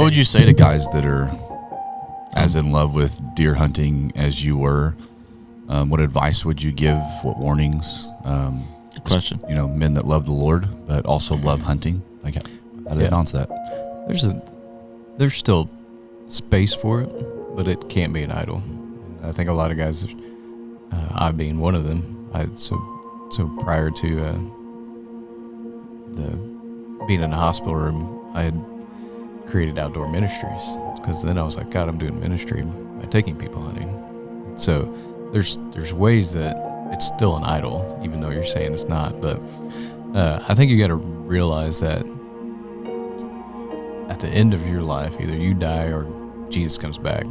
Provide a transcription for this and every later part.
would you say to guys that are as in love with deer hunting as you were? What advice would you give? What warnings? Good question. Men that love the Lord but also love hunting. Like, how do they balance that? There's still space for it, but it can't be an idol. I think a lot of guys, I being one of them, so prior to being in the hospital room, I had created outdoor ministries, because then I was like, God, I'm doing ministry by taking people hunting. So there's ways that it's still an idol, even though you're saying it's not. But I think you got to realize that at the end of your life, either you die or Jesus comes back.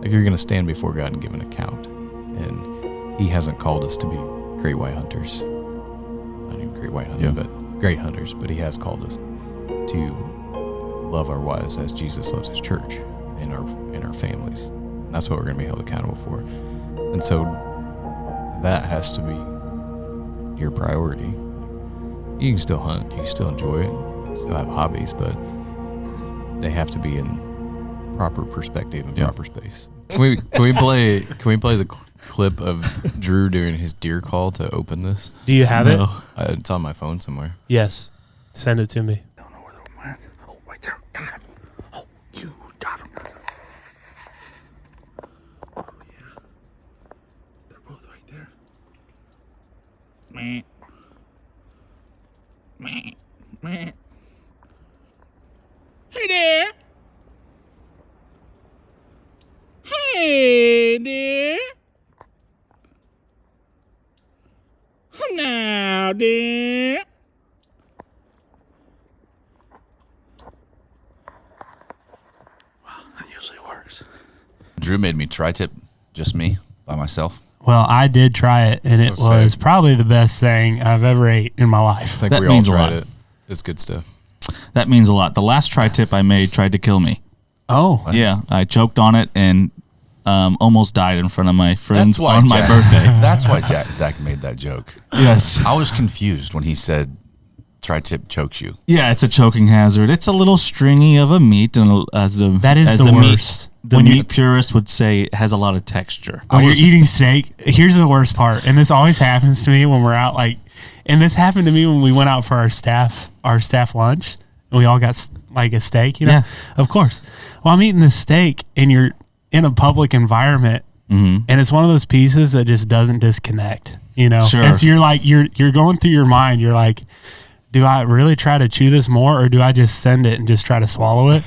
Like, you're going to stand before God and give an account. And he hasn't called us to be great white hunters. Not even great white hunting, but great hunters. But he has called us to love our wives as Jesus loves his church and our families. And that's what we're going to be held accountable for. And so that has to be your priority. You can still hunt. You can still enjoy it. You can still have hobbies, but they have to be in proper perspective and proper space. Can we play the clip of Drew doing his deer call to open this? Do you have it? It's on my phone somewhere. Yes. Send it to me. Don't know where they're at. Oh, right there. Got him. Oh, you got him. Oh, yeah. They're both right there. Meh. Meh. Meh. Hey there. Hey there. Now, dear. Well, that usually works. Drew made me tri-tip just me by myself. Well, I did try it, and it was probably the best thing I've ever ate in my life. I think That we all means a tried lot. it. It's good stuff. That means a lot. The last tri-tip I made tried to kill me. Oh. Yeah, I choked on it and almost died in front of my friends on my Jack- birthday. That's why Zach made that joke. Yes. I was confused when he said tri-tip chokes you. Yeah, it's a choking hazard. It's a little stringy of a meat, and That is the worst. The meat purist would say it has a lot of texture. When you're eating steak, here's the worst part, and this always happens to me when we're out. And this happened to me when we went out for our staff lunch, and we all got like a steak. Yeah. Of course. Well, I'm eating this steak, and you're in a public environment, and it's one of those pieces that just doesn't disconnect. Sure. And so you're going through your mind. You're like, do I really try to chew this more, or do I just send it and just try to swallow it?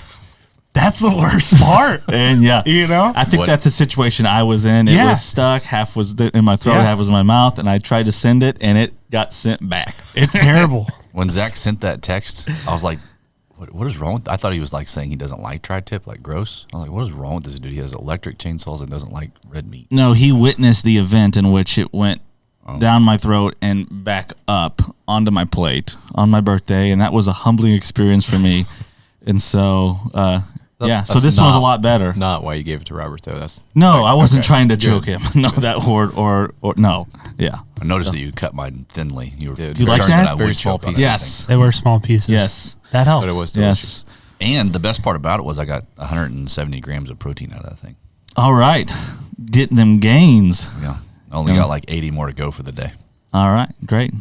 That's the worst part. And I think that's a situation I was in. It was stuck. Half was in my throat, half was in my mouth, and I tried to send it, and it got sent back. It's terrible. When Zach sent that text, I was like, what is wrong with? I thought he was like saying he doesn't like tri-tip, like gross. I was like, what is wrong with this dude? He has electric chainsaws and doesn't like red meat. No, he witnessed the event in which it went down my throat and back up onto my plate on my birthday, and that was a humbling experience for me. And so, so this one's a lot better. Not why you gave it to Robert, though. I wasn't trying to choke him. No, that or no. Yeah. I noticed that you cut mine thinly. You were you like concerned that? I Very would small choke on pieces. Yes. They were small pieces. Yes. That helps. But it was delicious. And the best part about it was I got 170 grams of protein out of that thing. All right. Getting them gains. Yeah. I only got like 80 more to go for the day. All right. Great.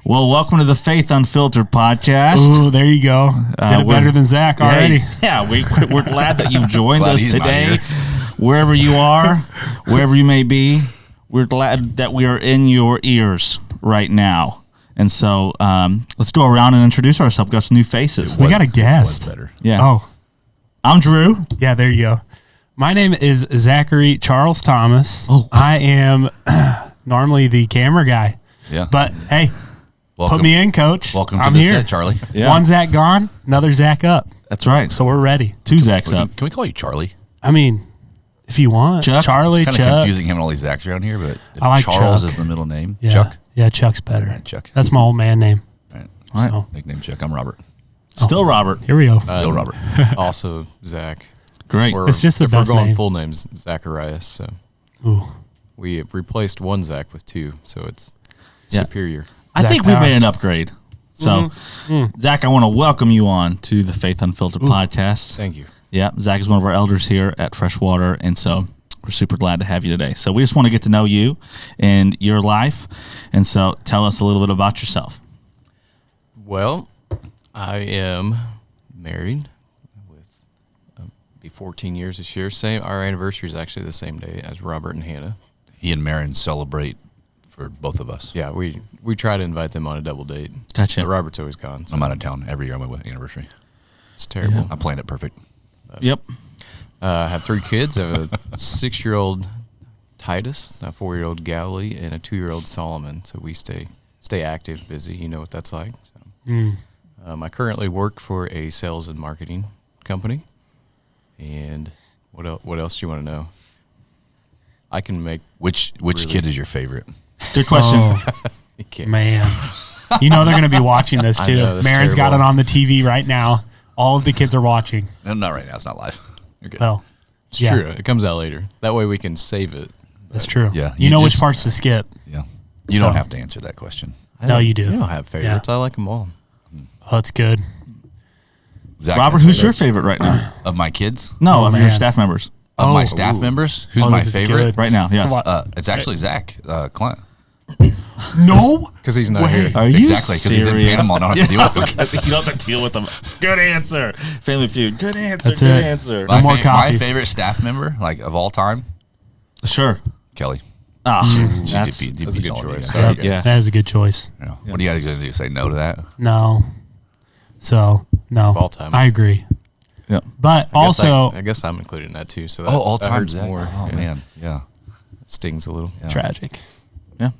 Well, welcome to the Faith Unfiltered podcast. Ooh, there you go. Did it better than Zach already. Yeah, we're glad that you've joined Glad us he's not today. here. Wherever you are, wherever you may be, we're glad that we are in your ears right now. And so let's go around and introduce ourselves. We've got some new faces. We got a guest. Was better. Yeah. Oh, I'm Drew. yeah, there you go. My name is Zachary Charles Thomas. Oh. I am normally the camera guy. Yeah. But, hey, Welcome. put me in, coach. Welcome to I'm the here. set, Charlie. Yeah. One Zach gone, another Zach up. That's right. So we're ready. Two Zachs up. Can we call you Charlie? I mean, if you want. Chuck? Charlie, It's kind of Chuck. confusing having all these Zachs around here, but if I like Charles Chuck. is the middle name, Yeah. Chuck. Yeah, Chuck's better. Right, Chuck. That's my old man name. Right. All right. So Nickname Chuck. I'm Robert. Still Robert. here we go. Still Robert. Also, Zach. Great. Or It's just the if best we're going name. full names, Zacharias. So Ooh. we replaced one Zach with two, so it's Yeah. superior. I Zach think we've Power. made an upgrade. So, Zach, I want to welcome you on to the Faith Unfiltered podcast. Thank you. Yeah, Zach is one of our elders here at Freshwater, and so we're super glad to have you today. So we just want to get to know you and your life, and so tell us a little bit about yourself. Well, I am married with be 14 years this year. Our anniversary is actually the same day as Robert and Hannah. He and Marin celebrate for both of us. Yeah, we try to invite them on a double date. Gotcha. But Robert's always gone. So I'm out of town every year on my anniversary. it's terrible. I planned it perfect. Yep. I have 3 kids. I have a 6-year-old Titus, a 4-year-old Galilee, and a 2-year-old Solomon. So we stay active, busy. You know what that's like. So. I currently work for a sales and marketing company. And what else do you want to know? I can make Which really- kid is your favorite? Good question. you can't- Man, you know they're going to be watching this I too. know, that's Marin's got it terrible. on the TV right now. All of the kids are watching. No, not right now. It's not live. You're good. Well, It's yeah, true. It comes out later. That way we can save it. that's true. Yeah, you you know which just- parts to skip. Yeah. You don't So- have to answer that question. No, you do. You don't have favorites. I like them all. Oh, it's good. Zach Robert, has who's your favorites? favorite right now? Of my kids? No, Oh, of your man. staff members Of my Oh, staff ooh. members? Who's Oh, my this is favorite? good. right now. Yes. Come on. It's actually Zach Clint. No, Because he's not here. Are you Exactly, 'cause he's in serious? Panama. I don't have to deal with him. Because you don't have to deal with them. Good answer. Family Feud. Good answer. That's good it. answer. No more My coffees. favorite staff member, like of all time, Sure. Kelly. Ah, She that's did that's a good all of you choice. guys. Sorry, Yeah, guys. yeah. that is a good choice. You know, what do you got to do? Say no to that? No, so no, Of all time. I agree. yeah. But also I guess I'm including that too. So that, All that time hurts Zach. more. Oh Yeah. man, yeah. Stings a little. Yeah. tragic. Yeah.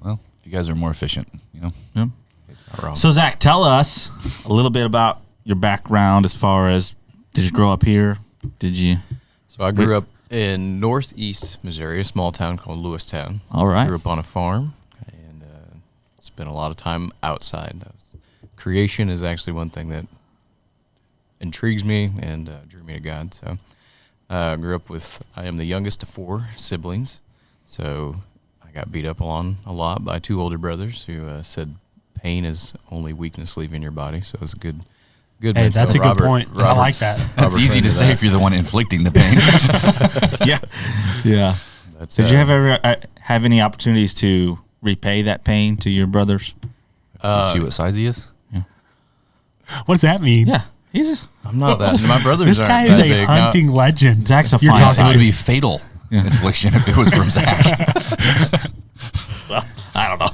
Well, if you guys are more efficient, you know. Yeah. Not wrong. So Zach, tell us a little bit about your background as far as did you grow up here? Did you? So I grew up in northeast Missouri, a small town called Lewistown. All right. Grew up on a farm and spent a lot of time outside. Creation is actually one thing that intrigues me and drew me to God. So I grew up I am the youngest of 4 siblings. So I got beat up on a lot by 2 older brothers who said pain is only weakness leaving your body. So it's a good Hey, mental. that's a good point. I like Robert's- that. It's Robert's easy into to say that. if you're the one inflicting the pain. Yeah. Yeah. That's, Did you have any opportunities to repay that pain to your brothers? You see what size he is? What does that mean? Yeah. He's I'm not that. My brothers This aren't guy that is a big. Now- hunting legend. Zach's a You're fine talking It would to- be fatal Yeah. infliction if it was from Zach. I don't know.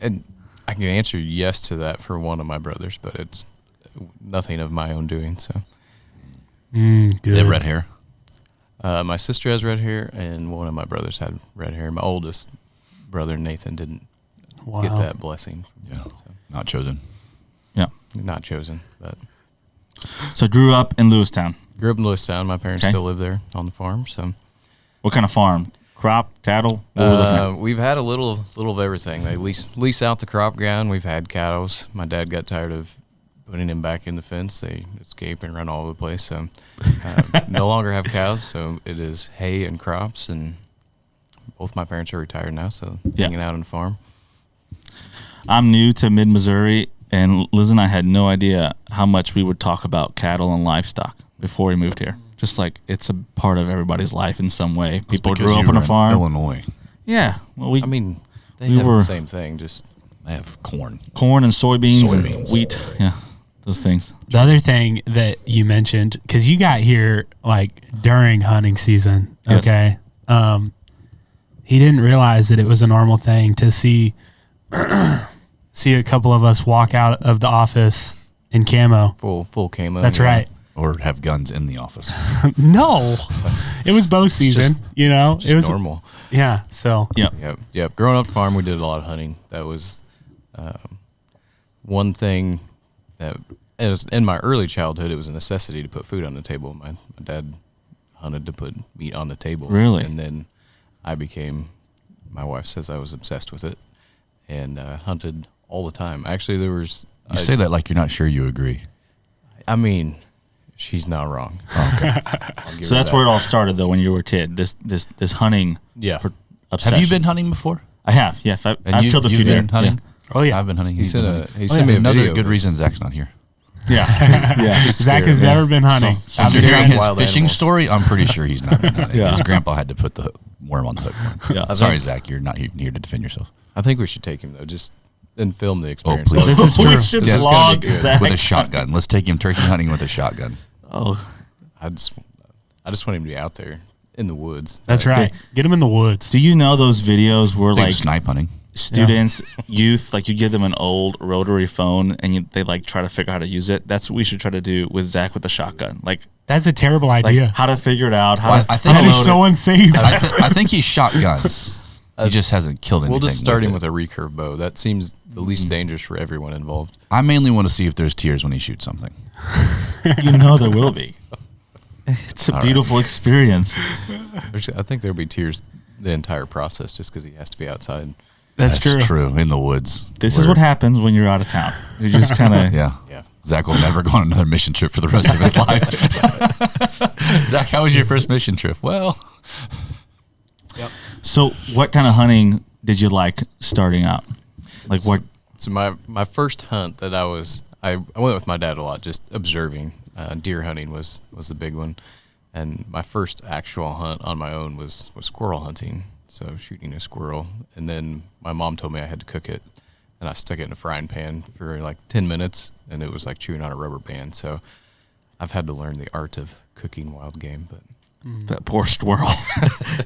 And I can answer yes to that for one of my brothers, but it's nothing of my own doing. So good. They have red hair. my sister has red hair, and one of my brothers had red hair. My oldest brother Nathan didn't Wow. get that blessing. Yeah, So, not chosen. Yeah. not chosen, but So grew up in Lewistown. grew up in Lewistown. My parents Okay. still live there on the farm. So What kind of farm? Crop, cattle? What were we looking at? we've had a little of everything. They lease out the crop ground. We've had cows. My dad got tired of putting them back in the fence. They escape and run all over the place. So no longer have cows. So it is hay and crops. And both my parents are retired now, so Yeah. hanging out on the farm. I'm new to mid Missouri, and Liz and I had no idea how much we would talk about cattle and livestock before we moved here. Just like it's a part of everybody's life in some way. People Because grew up you on a were in farm. Illinois. Yeah. Well, we I mean, they We have were- the same thing. Just They have corn. corn and soybeans, Soybeans. and wheat. Yeah, those things. The other thing that you mentioned, because you got here like during hunting season, Yes. okay? He didn't realize that it was a normal thing to see a couple of us walk out of the office in camo. full camo. That's yeah. right. Or have guns in the office. No, it was bow season. You know, Just it was normal. yeah. So Yep. Yep. Growing up farm, we did a lot of hunting. That was one thing that it was, in my early childhood, it was a necessity to put food on the table. My dad hunted to put meat on the table. Really? And then my wife says I was obsessed with it and hunted all the time. Actually, there was... You say that like you're not sure you agree. I mean, she's not wrong. So that's where it all started, though, when you were a kid. This hunting Yeah. obsession. Have you been hunting before? I have. Yes, I've And killed a few you've deer. been hunting? Yeah. Oh, yeah. I've been hunting. He He's been sent hunting. he sent me a Another video. good reason Zach's not here. Yeah. Zach has never been hunting. So After you're hearing trying his wild fishing animals. story, I'm pretty sure he's not been hunting. Yeah. His grandpa had to put the worm on the hook for him. Yeah. Sorry, Zach, you're not even here to defend yourself. I think we should take him though, just and film the experience. please. This is true. We should This is gonna vlog be good. Zach. With a shotgun. Let's take him turkey hunting with a shotgun. Oh, I just want him to be out there in the woods. That's right. Get him in the woods. do you know those videos where Like like snipe hunting. students, youth, like you give them an old rotary phone and they like try to figure out how to use it? That's what we should try to do with Zach with the shotgun. Like That's a terrible like idea. how to figure it out. How Well, to, I think how That to is load so it. unsafe. I think he's shot guns. He just hasn't killed anything. We'll just start him it. with a recurve bow. That seems the least dangerous for everyone involved. I mainly want to see if there's tears when he shoots something. You know there will be. It's a beautiful experience. I think there'll be tears the entire process just because he has to be outside. That's true. In the woods. This is what happens when you're out of town. You just kind of Yeah. Yeah. Zach will never go on another mission trip for the rest of his life. Zach, how was your first mission trip? Well, So, what kind of hunting did you like starting out? Like what? So my first hunt that I went with my dad a lot, just observing. Deer hunting was the big one, and my first actual hunt on my own was squirrel hunting. So shooting a squirrel, and then my mom told me I had to cook it, and I stuck it in a frying pan for like 10 minutes, and it was like chewing on a rubber band. So I've had to learn the art of cooking wild game, but That poor squirrel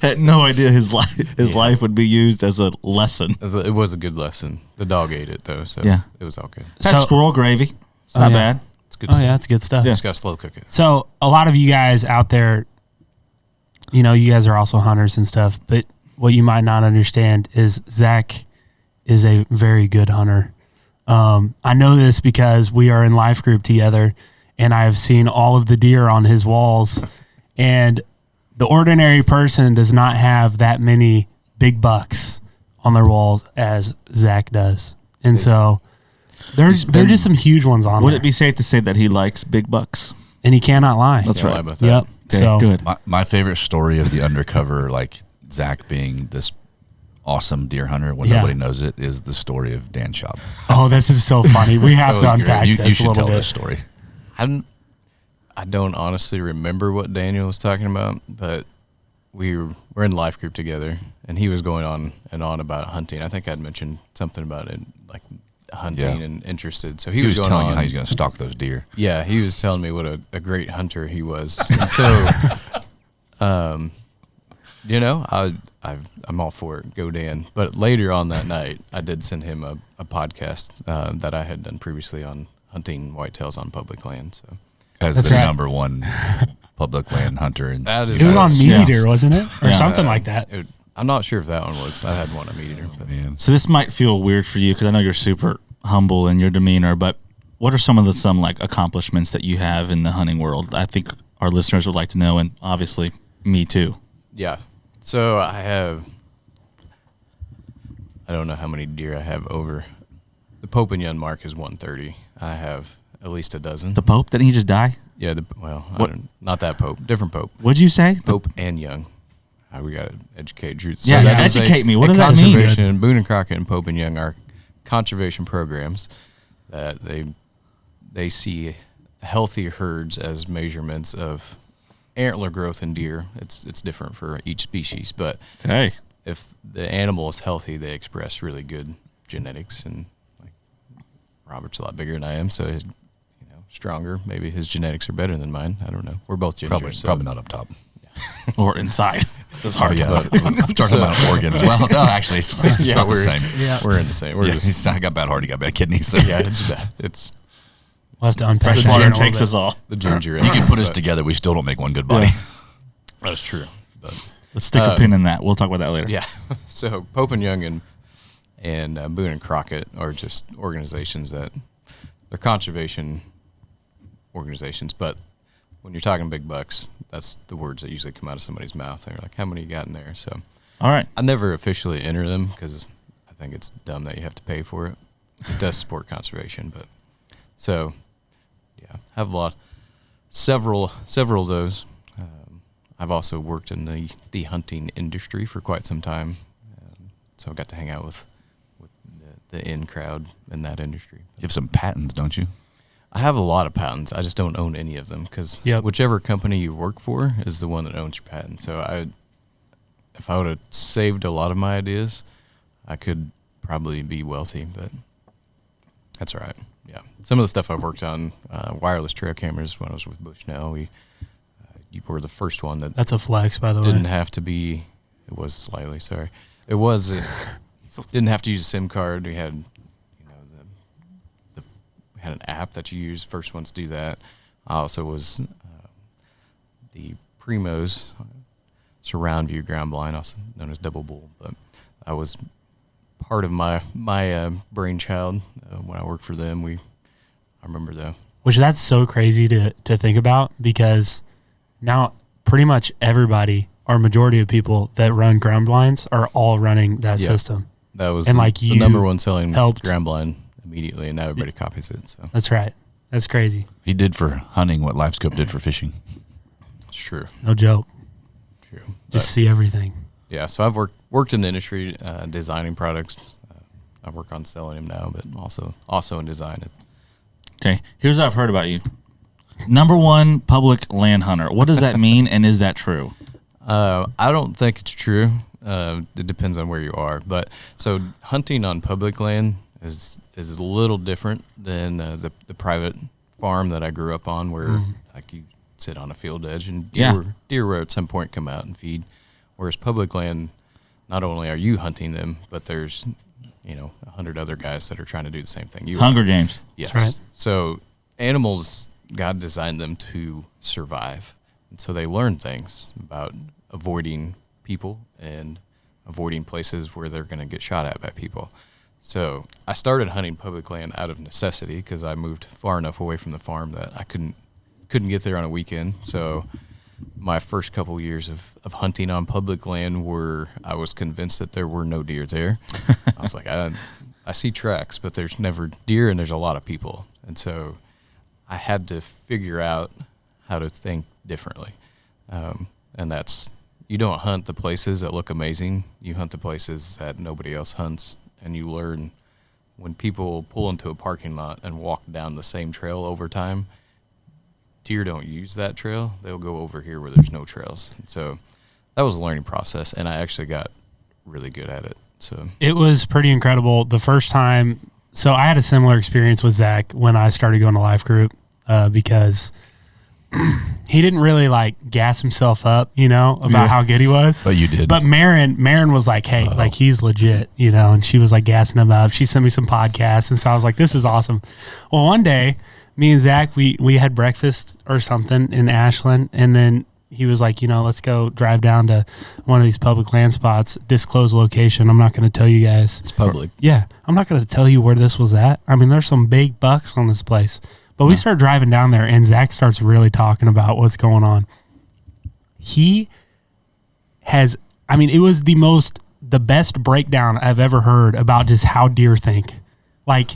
had no idea his life would be used as a lesson. it was a good lesson. The dog ate it though, so Yeah. it was all good. That squirrel gravy. It's not yeah. bad. It's good. Oh stuff. yeah, that's good stuff. Just gotta slow cook it. So a lot of you guys out there, you guys are also hunters and stuff, but what you might not understand is Zach is a very good hunter. I know this because we are in life group together, and I've seen all of the deer on his walls, and the ordinary person does not have that many big bucks on their walls as Zach does. And so there's just some huge ones on Would there. it be safe to say that he likes big bucks? And he cannot lie. That's Can't right. lie about that. Yep. Okay, So good. my favorite story of the undercover, like Zach being this awesome deer hunter when Yeah. nobody knows it, is the story of Dan Schaub. Oh, this is so funny. We have to That was great. unpack You this a should little tell bit. this story. I don't honestly remember what Daniel was talking about, but we're in life group together, and he was going on and on about hunting. I think I'd mentioned something about it, like hunting Yeah. and interested. So He he was going telling on. you how he's going to stalk those deer. Yeah, he was telling me what a great hunter he was. And so, I'm all for it. Go Dan. But later on that night, I did send him a podcast that I had done previously on hunting whitetails on public land. So As That's the right. number one public land hunter. And that is It was on Meat Yes. Eater, wasn't it? Or Yeah. something like that. I'm not sure if that one was. I had one on Meat Eater. But man, So this might feel weird for you because I know you're super humble in your demeanor, but what are some like accomplishments that you have in the hunting world? I think our listeners would like to know, and obviously me too. yeah. So I don't know how many deer I have over. The Pope and Young mark is 130. I have at least a dozen. The Pope, didn't he just die? Yeah, not that Pope, different Pope. What'd you say? Pope and Young. We got to educate Drew. Yeah, that is educate me. What a does that mean? conservation- Boone and Crockett and Pope and Young are conservation programs that they see healthy herds as measurements of antler growth in deer. It's different for each species, but Hey, if the animal is healthy, they express really good genetics. And like Robert's a lot bigger than I am, so he's stronger. Maybe his genetics are better than mine. I don't know. We're both ginger, probably not up top. or inside. It's Oh, hard yeah. to. I'm talking about organs. Well, no, actually, it's Yeah, about the we're- same. We're in the same. We're Yeah, just, I got bad heart. He got bad kidneys. So yeah, it's bad. It's We'll have to unpack Fresh that water here in a takes little us all. the ginger. you can put us but- together. We still don't make one good body. That's true. But Let's stick a pin in that. We'll talk about that later. yeah, so Pope and Young and Boone and Crockett are just organizations that they're conservation organizations, but when you're talking big bucks, that's the words that usually come out of somebody's mouth. They're like, "How many you got in there?" So All right. I never officially enter them because I think it's dumb that you have to pay for it. It does support conservation, but so yeah, have several of those. I've also worked in the hunting industry for quite some time, so I got to hang out with the in crowd in that industry. You have some patents, don't you? I have a lot of patents. I just don't own any of them because whichever company you work for is the one that owns your patent. So if I would have saved a lot of my ideas, I could probably be wealthy, but that's all right. Yeah. Some of the stuff I've worked on, wireless trail cameras when I was with Bushnell, you were the first one that's a flex, by the way. Didn't have to be, it was slightly, sorry. It was, didn't have to use a SIM card. We had, we had an app that you use, first ones to do that. I also was the Primo's surround view ground blind, also known as double bull, but I was part of my brainchild when I worked for them. I remember though. Which that's so crazy to think about, because now pretty much everybody or majority of people that run ground blinds are all running that system. That was the number one selling ground blind immediately, and now everybody copies it. So that's right. That's crazy. He did for hunting what LiveScope did for fishing. It's true. No joke. True. Just see everything. Yeah, so I've worked in the industry designing products. I work on selling them now, but also in design. Okay, here's what I've heard about you. Number one public land hunter. What does that mean, and is that true? I don't think it's true. It depends on where you are. But so hunting on public land is a little different than the private farm that I grew up on, where like you sit on a field edge and deer will at some point come out and feed. Whereas public land, not only are you hunting them, but there's 100 other guys that are trying to do the same thing. It's Hunger Games. Yes. That's right. So animals, God designed them to survive. And so they learn things about avoiding people and avoiding places where they're going to get shot at by people. So I started hunting public land out of necessity because I moved far enough away from the farm that I couldn't get there on a weekend. So my first couple years of hunting on public land I was convinced that there were no deer there. I was like, I see tracks, but there's never deer and there's a lot of people. And so I had to figure out how to think differently. And that's, you don't hunt the places that look amazing. You hunt the places that nobody else hunts. And you learn when people pull into a parking lot and walk down the same trail over time, deer don't use that trail. They'll go over here where there's no trails. And so that was a learning process, and I actually got really good at it. So it was pretty incredible the first time. So I had a similar experience with Zach when I started going to Life Group because he didn't really like gas himself up, about how good he was. But you did. But Marin was like, hey, like he's legit, and she was like gassing him up. She sent me some podcasts, and so I was like, this is awesome. Well, one day, me and Zach, we had breakfast or something in Ashland, and then he was like, let's go drive down to one of these public land spots, disclosed location. I'm not going to tell you guys. It's public. Yeah, I'm not going to tell you where this was at. I mean, there's some big bucks on this place. But we start driving down there, and Zach starts really talking about what's going on. He has, it was the best breakdown I've ever heard about just how deer think. Like,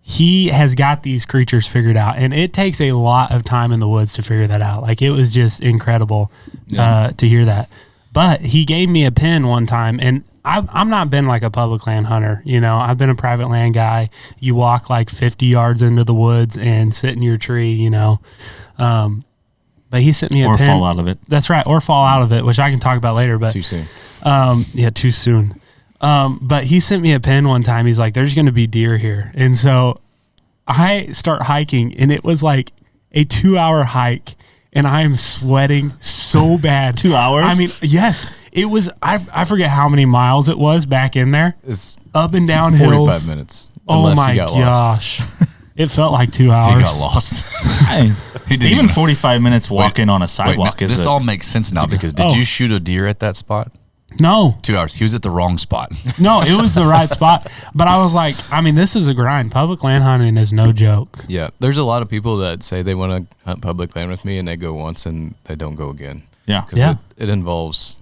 he has got these creatures figured out, and it takes a lot of time in the woods to figure that out. Like, it was just incredible to hear that. But he gave me a pin one time, and I'm not been like a public land hunter. I've been a private land guy. You walk like 50 yards into the woods and sit in your tree, But he sent me a pin. Or fall out of it. That's right. Or fall out of it, which I can talk about later. But too soon. Too soon. But he sent me a pin one time. He's like, there's going to be deer here. And so I start hiking, and it was like a 2-hour hike, and I am sweating so bad. 2 hours? Yes. It was, I forget how many miles it was back in there. It's up and down hills. 45 minutes. Oh my gosh. It felt like 2 hours. He got lost. He didn't even 45 minutes walking on a sidewalk. This all makes sense now because did you shoot a deer at that spot? No. 2 hours. He was at the wrong spot. No, it was the right spot. But I was like, this is a grind. Public land hunting is no joke. Yeah. There's a lot of people that say they want to hunt public land with me, and they go once and they don't go again. Yeah. Because it involves,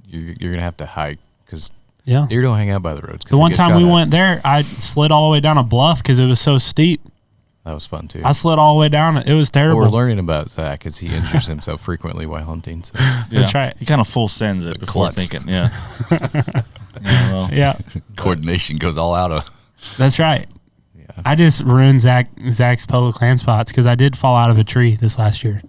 you're going to have to hike because deer don't hang out by the roads. The one time we went there, I slid all the way down a bluff because it was so steep. That was fun too. I slid all the way down it. It was terrible. What we're learning about Zach is he injures himself frequently while hunting. So. That's right. He kind of full sends it before klutz. thinking. Yeah. Yeah. Coordination goes all out of. That's right. Yeah. I just ruined Zach's public land spots because I did fall out of a tree this last year.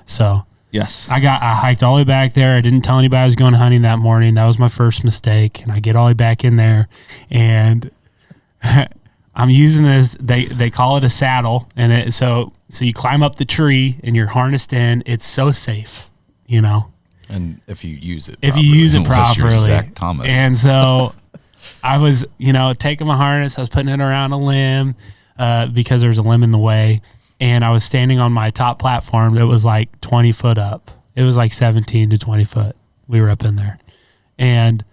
So Yes. I hiked all the way back there. I didn't tell anybody I was going hunting that morning. That was my first mistake. And I get all the way back in there, and I'm using this. They call it a saddle, and so you climb up the tree and you're harnessed in. It's so safe, you know. And if you use it, If you use it Unless you're properly. Zach Thomas. And so I was, taking my harness. I was putting it around a limb because there's a limb in the way. And I was standing on my top platform that was like 20 foot up. It was like 17 to 20 foot. We were up in there. And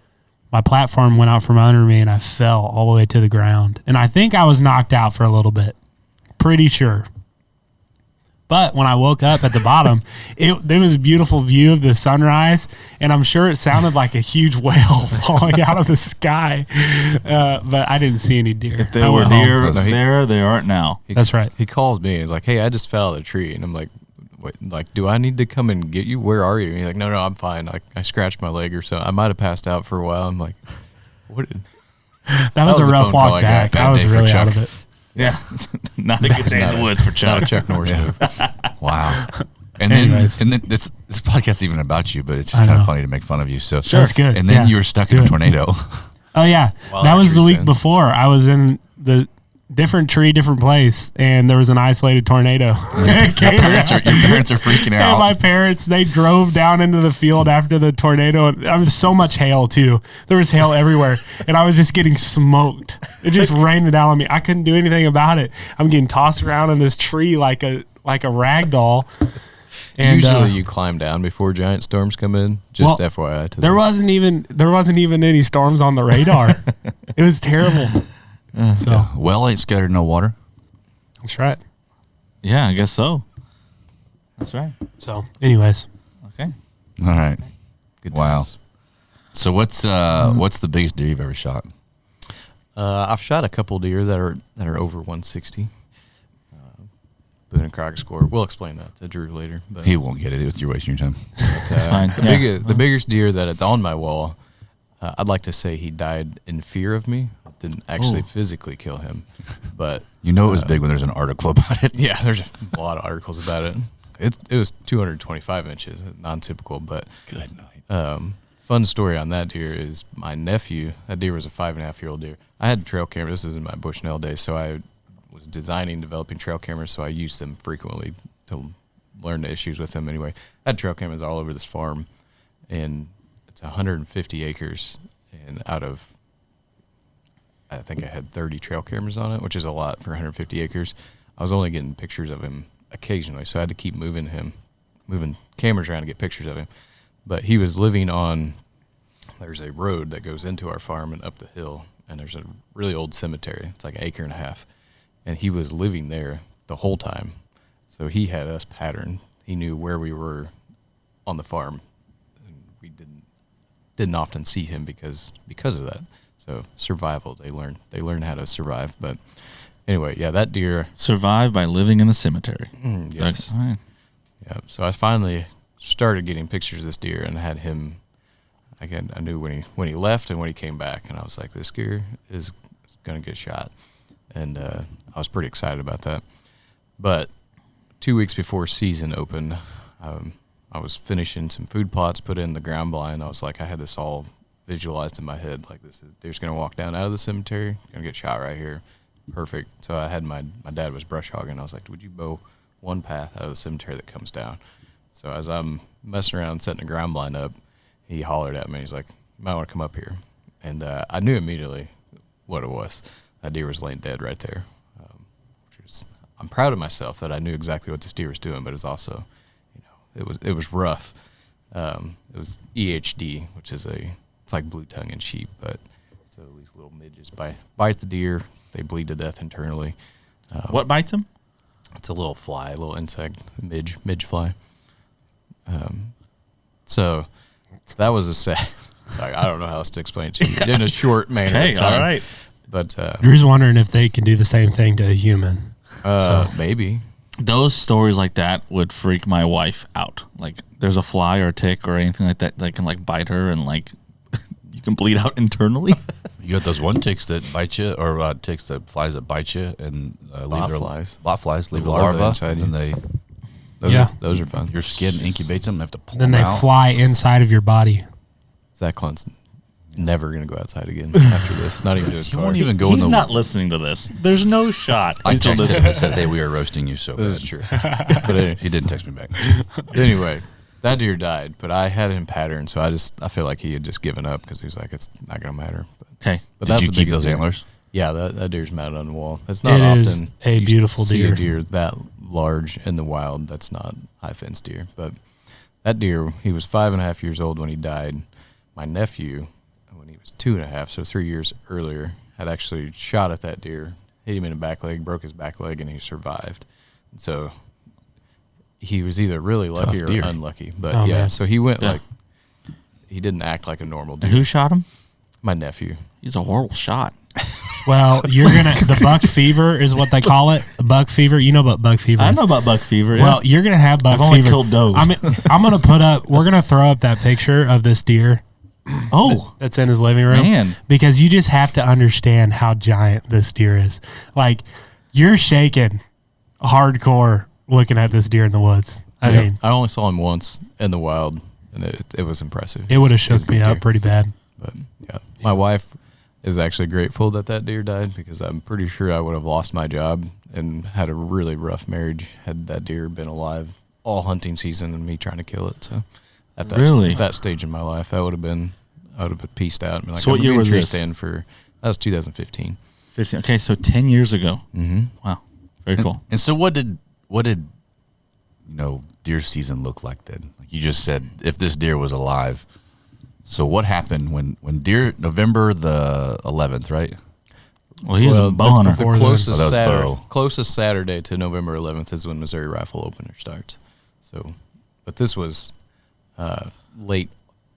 my platform went out from under me and I fell all the way to the ground. And I think I was knocked out for a little bit. Pretty sure. But when I woke up at the bottom, there was a beautiful view of the sunrise, and I'm sure it sounded like a huge whale falling out of the sky. But I didn't see any deer. If there I were went home. deer there, they aren't now. That's right. He calls me and he's like, "Hey, I just fell out of the tree," and I'm like, "Wait, like, do I need to come and get you? Where are you?" And he's like, "No, I'm fine. Like, I scratched my leg or so. I might have passed out for a while." I'm like, "What?" That was was a the rough phone call walk I got. back. Bad I was day for really out Chuck. of it. Yeah. Not a good day in the woods for Not Chuck. a Chuck Norris move. Wow. And Anyways. then this podcast's even about you, but it's just I kind know. of funny to make fun of you. So That's good. And then Yeah. you were stuck in Do a it. tornado. Oh, yeah. Well, that was the actually, week before. I was in the different tree, different place, and there was an isolated tornado. Your Your parents are freaking out. And my parents, they drove down into the field after the tornado. And there was so much hail, too. There was hail everywhere. And I was just getting smoked. It just rained down on me. I couldn't do anything about it. I'm getting tossed around in this tree like a rag doll. And, Usually you climb down before giant storms come in. Just Well, FYI. To there those. wasn't even any storms on the radar. It was terrible. So Well ain't scattered no water. that's right. Yeah, I guess so. That's right. So, anyways, Okay. All right. Good Wow. times. So what's the biggest deer you've ever shot? I've shot a couple deer that are over 160. Boone and Crockett score. We'll explain that to Drew later. But He won't get it. You're wasting your time. That's fine. The biggest deer that it's on my wall, I'd like to say he died in fear of me. I didn't actually physically kill him, but You know it was big when there's an article about it. yeah, there's a lot of articles about it. It was 225 inches, non-typical, but Good night. fun story on that deer is my nephew. That deer was a 5.5-year-old deer. I had trail cameras. This is my Bushnell days, so I was developing trail cameras, so I used them frequently to learn the issues with them. Anyway, I had trail cameras all over this farm, and it's 150 acres, and out of I think I had 30 trail cameras on it, which is a lot for 150 acres. I was only getting pictures of him occasionally, so I had to keep moving cameras around to get pictures of him. But he was living on, there's a road that goes into our farm and up the hill, and there's a really old cemetery. It's like 1.5 acres. And he was living there the whole time. So he had us patterned. He knew where we were on the farm. And we didn't often see him because of that. So survival, they learn how to survive. But anyway, yeah, that deer. Survive by living in the cemetery. Yes. All right. Yeah. So I finally started getting pictures of this deer and had him. Again, I knew when he left and when he came back, and I was like, this deer is going to get shot, and I was pretty excited about that. But 2 weeks before season opened, I was finishing some food plots, put in the ground blind. I was like, I had this all visualized in my head, like deer's going to walk down out of the cemetery, going to get shot right here. Perfect. So I had my dad was brush hogging. I was like, would you bow one path out of the cemetery that comes down? So as I'm messing around setting the ground blind up, he hollered at me. He's like, you might want to come up here. And I knew immediately what it was. That deer was laying dead right there. I'm proud of myself that I knew exactly what this deer was doing, but it was also, it was rough. It was EHD, which is it's like blue tongue in sheep, but so these little midges bite the deer. They bleed to death internally. What bites him? It's a little fly, a little insect, midge fly. So that was a sad. Sorry, I don't know how else to explain it to you in a short manner. Okay, of time. all right. But Drew's wondering if they can do the same thing to a human. maybe. Those stories like that would freak my wife out. Like, there's a fly or a tick or anything like that that can like bite her, and like You can bleed out internally. You got those one ticks that bite you, or ticks that flies that bite you, and leave their flies. Lot flies leave The the larvae larva inside you. and they Those are fun. your skin incubates them. And have to pull Then them they out. fly inside of your body. Zach Clunt's never gonna go outside again after this. Not even to his He car. won't even go He's in the. not listening to this. There's no shot. I He's texted listening. him and said, "Hey, we are roasting you so This bad." is true. But anyway, He didn't text me back. anyway, that deer died, but I had him patterned, so I feel like he had just given up because he was like, it's not gonna matter. Okay. But Did that's you the keep biggest those deer. antlers? Yeah, that deer's mounted on the wall. It's not It often is a you beautiful see deer. a deer that large in the wild. That's not high fence deer. But that deer, he was 5.5 years old when he died. My nephew, when he was 2.5, so 3 years earlier, had actually shot at that deer, hit him in the back leg, broke his back leg, and he survived. And so he was either really lucky Tough or deer. unlucky. But Oh, yeah, man. so he went Yeah. like, he didn't act like a normal And deer. who shot him? My nephew. He's a horrible shot. Well, you're gonna the buck fever is what they call it. Buck fever. You know what buck fever is. I know about buck fever. Yeah. Well, you're gonna have buck I've only fever. killed does. I'm gonna put up. We're gonna throw up that picture of this deer oh, that's in his living room, Man. because you just have to understand how giant this deer is. Like, you're shaking hardcore looking at this deer in the woods. I mean, I only saw him once in the wild, and it was impressive. it would have was a shook me big up deer. pretty bad. But yeah, my wife is actually grateful that deer died because I'm pretty sure I would have lost my job and had a really rough marriage had that deer been alive all hunting season and me trying to kill it. So at that Really? that stage in my life, I would have been pieced out. And been like, So what I'm year gonna be was a tree this? stand for that was 2015. 15. Okay, so 10 years ago. Mm-hmm. Wow. Very cool. And so what did deer season look like then? Like you just said, if this deer was alive. So what happened when deer November the 11th, right? Well, he was a bow that's hunter. the Before closest then. Oh, that was Saturday, bow. closest Saturday to November 11th is when Missouri Rifle Opener starts. So, but this was late,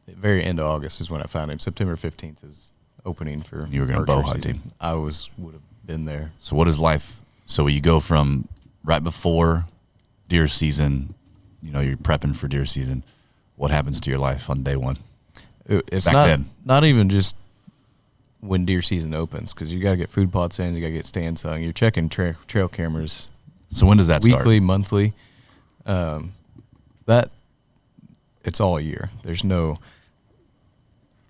very end of August is when I found him. September 15th is opening for. You were gonna archery bow hunt season. him. I would have been there. So what is life? So you go from right before deer season, you're prepping for deer season. What happens to your life on day one? It's Back not even just when deer season opens because you got to get food plots in, you got to get stands hung. You're checking trail cameras So when does that weekly, start? monthly. That it's all year. There's no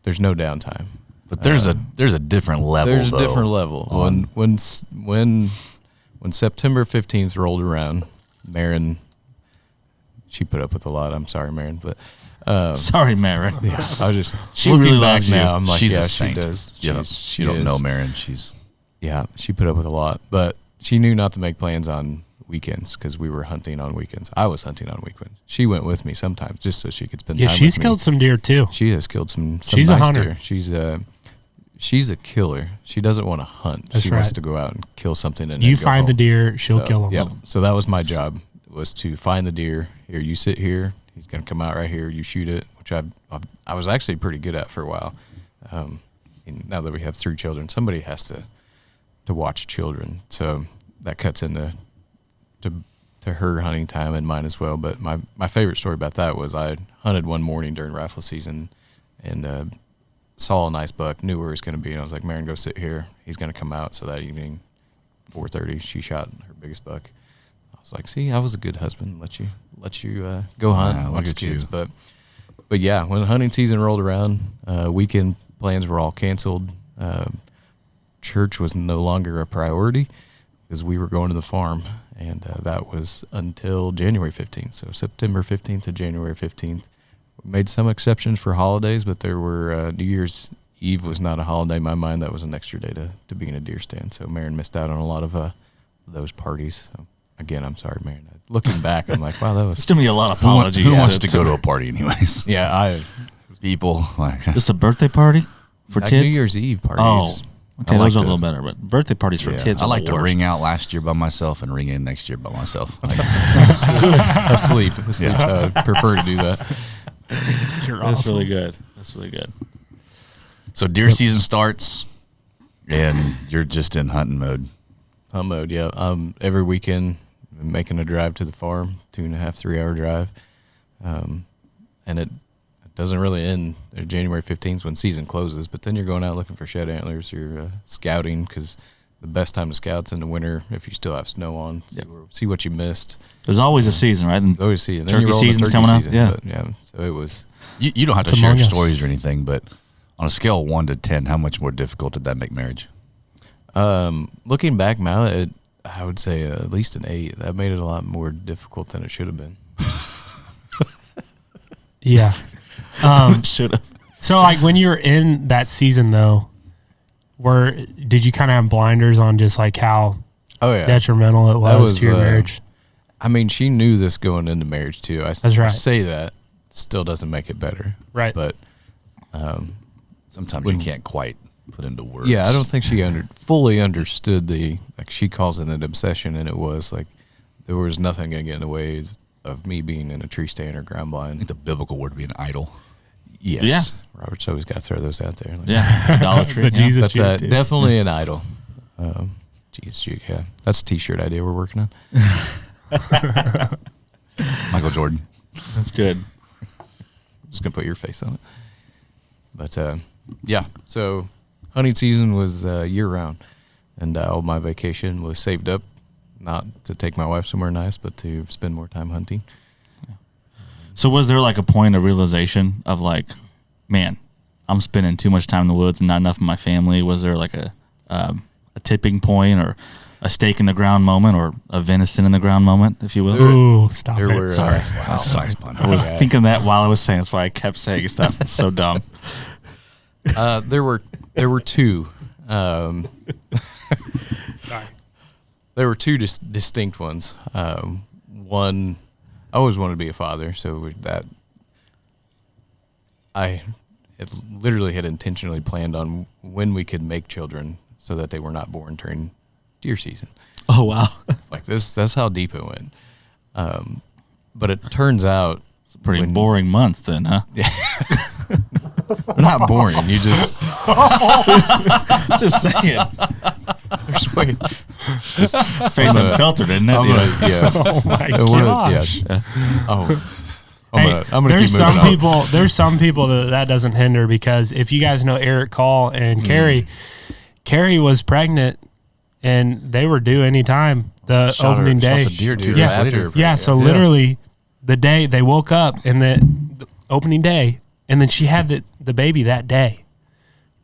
downtime. But there's a different level. There's though, a different level. on- When September 15th rolled around, Marin, she put up with a lot. I'm sorry, Marin, but Sorry, Marin. I was just She looking really back loves you. now. I'm like, she's yeah, a she saint. does. You don't is. know Marin. She's Yeah, she put up with a lot, but she knew not to make plans on weekends because we were hunting on weekends. I was hunting on weekends. She went with me sometimes just so she could spend Yeah, time she's with killed me. some deer too. She has killed some She's a nice hunter. deer. She's a killer. She doesn't want to hunt. That's she wants right. to go out and kill something. And You then go find the home. deer, she'll So, kill them. Yeah. So that was my job, was to find the deer. Here, you sit here. He's going to come out right here. You shoot it, which I was actually pretty good at for a while. And now that we have 3 children, somebody has to watch children. So that cuts into her hunting time and mine as well. But my favorite story about that was I hunted one morning during rifle season and saw a nice buck, knew where he was going to be, and I was like, Marin, go sit here. He's going to come out. So that evening, 4:30, she shot her biggest buck. I was like, see, I was a good husband. Let you go hunt, Wow, look watch the at you. kids. But yeah, when the hunting season rolled around, weekend plans were all canceled. Church was no longer a priority because we were going to the farm, and that was until January 15th. So September 15th to January 15th. We made some exceptions for holidays, but there were New Year's Eve was not a holiday in my mind. That was an extra day to be in a deer stand. So Marin missed out on a lot of those parties. So again, I'm sorry, Marin. Looking back, I'm like, wow, that There's was going to be a lot of who apologies. wants to go to a party anyways? yeah. People like This a birthday party for Like kids? New Year's Eve Oh, parties. okay, I like those are a to- little better, but birthday parties for kids I are like the to worst. ring out last year by myself and ring in next year by myself. Like, asleep. Yeah. So I prefer to do that. That's really good. That's really good. so deer season starts, and you're just in hunting mode. Hunt mode, yeah. Every weekend, making a drive to the farm, 2.5, 3 hour drive. And it doesn't really end January 15th when season closes, but then you're going out looking for shed antlers. You're scouting because the best time to scout's in the winter if you still have snow on. See what you missed. There's always a season, right? And There's always a season. turkey season's coming up. Yeah. But, yeah. So it was. You don't have to It's share among us. stories or anything, but on a scale of 1 to 10, how much more difficult did that make marriage? Looking back now, I would say at least an 8. That made it a lot more difficult than it should have been. Yeah. Should have. So like when you were in that season though, did you kind of have blinders on just like how detrimental it was to your marriage? I mean, she knew this going into marriage too. That's right. Say that still doesn't make it better. Right. But Sometimes you can't quite put into words. yeah, I don't think she fully understood like she calls it an obsession, and it was like there was nothing going to get in the way of me being in a tree stand or ground I blind. think the biblical word would be an idol. Yes. Yeah. Robert's always got to throw those out there. Like, Yeah, idolatry. The Jesus That's juke, dude. definitely an idol. Jesus juke, yeah. That's a T-shirt idea we're working on. Michael Jordan. That's good. Just going to put your face on it. But, yeah, so hunting season was year-round. And all my vacation was saved up, not to take my wife somewhere nice, but to spend more time hunting. So was there like a point of realization of like, man, I'm spending too much time in the woods and not enough of my family? Was there like a tipping point or a stake in the ground moment or a venison in the ground moment, if you will? Ooh, stop There it. were, Sorry. Wow, nice pun. I was thinking that while I was saying. That's why I kept saying stuff. It's so dumb. There were two. Sorry. There were two distinct ones. One, I always wanted to be a father, so that I literally had intentionally planned on when we could make children so that they were not born during deer season. Oh, wow. Like this, that's how deep it went. But it turns out Pretty boring months then, huh? they're not boring. You just Just saying. there's way. Fame Unfiltered, isn't it? I'm Yeah. gonna, yeah. Oh my It was- gosh. yeah. Oh, Hey, I'm gonna there's keep moving some on. people. There's some people that doesn't hinder because if you guys know Eric Call and Carrie was pregnant and they were due anytime the opening day. Shot the deer, dude. Yeah, Later. yeah. So literally, the day they woke up and the opening day, and then she had the baby that day.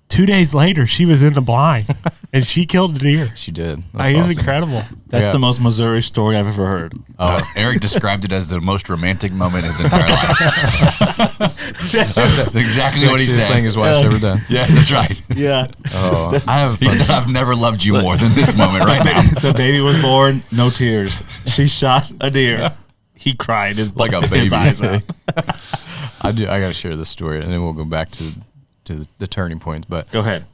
2 days later, she was in the blind and she killed a deer. She did. That's Like, it was awesome. incredible. That's Yeah. the most Missouri story I've ever heard. Eric described it as the most romantic moment in his entire life. That's exactly what he Sexiest said. thing his wife's ever done. Yes, that's right. Yeah. Oh, I have a He fun said, "I've never loved you more than this moment right now." The baby was born, no tears. She shot a deer. He cried his, Like a his baby. eyes out. I got to share this story, and then we'll go back to the turning points. But Go ahead.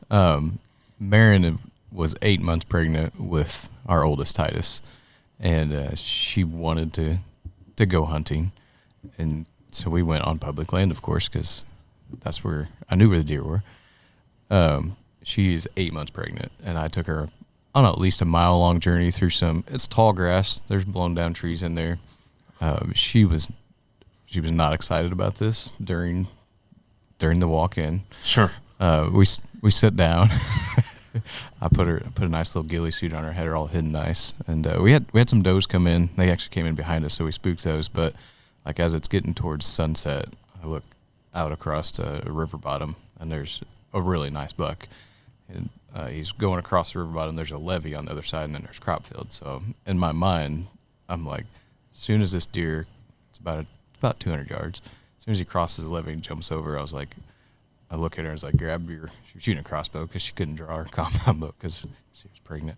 Marion was 8 months pregnant with our oldest Titus, and she wanted to go hunting, and so we went on public land, of course, because that's where I knew where the deer were. She is 8 months pregnant, and I took her on at least a mile-long journey through it's tall grass. There's blown down trees in there. She was not excited about this during the walk-in. Sure. We sit down. I put a nice little ghillie suit on her, had her all hidden nice, and we had some does come in. They actually came in behind us, so we spooked those. But like as it's getting towards sunset, I look out across a river bottom, and there's a really nice buck. And he's going across the river bottom. There's a levee on the other side, and then there's crop field. So in my mind, I'm like, as soon as this deer, it's about 200 yards. As soon as he crosses the levee and jumps over, I look at her and was like, she was shooting a crossbow because she couldn't draw her compound bow because she was pregnant.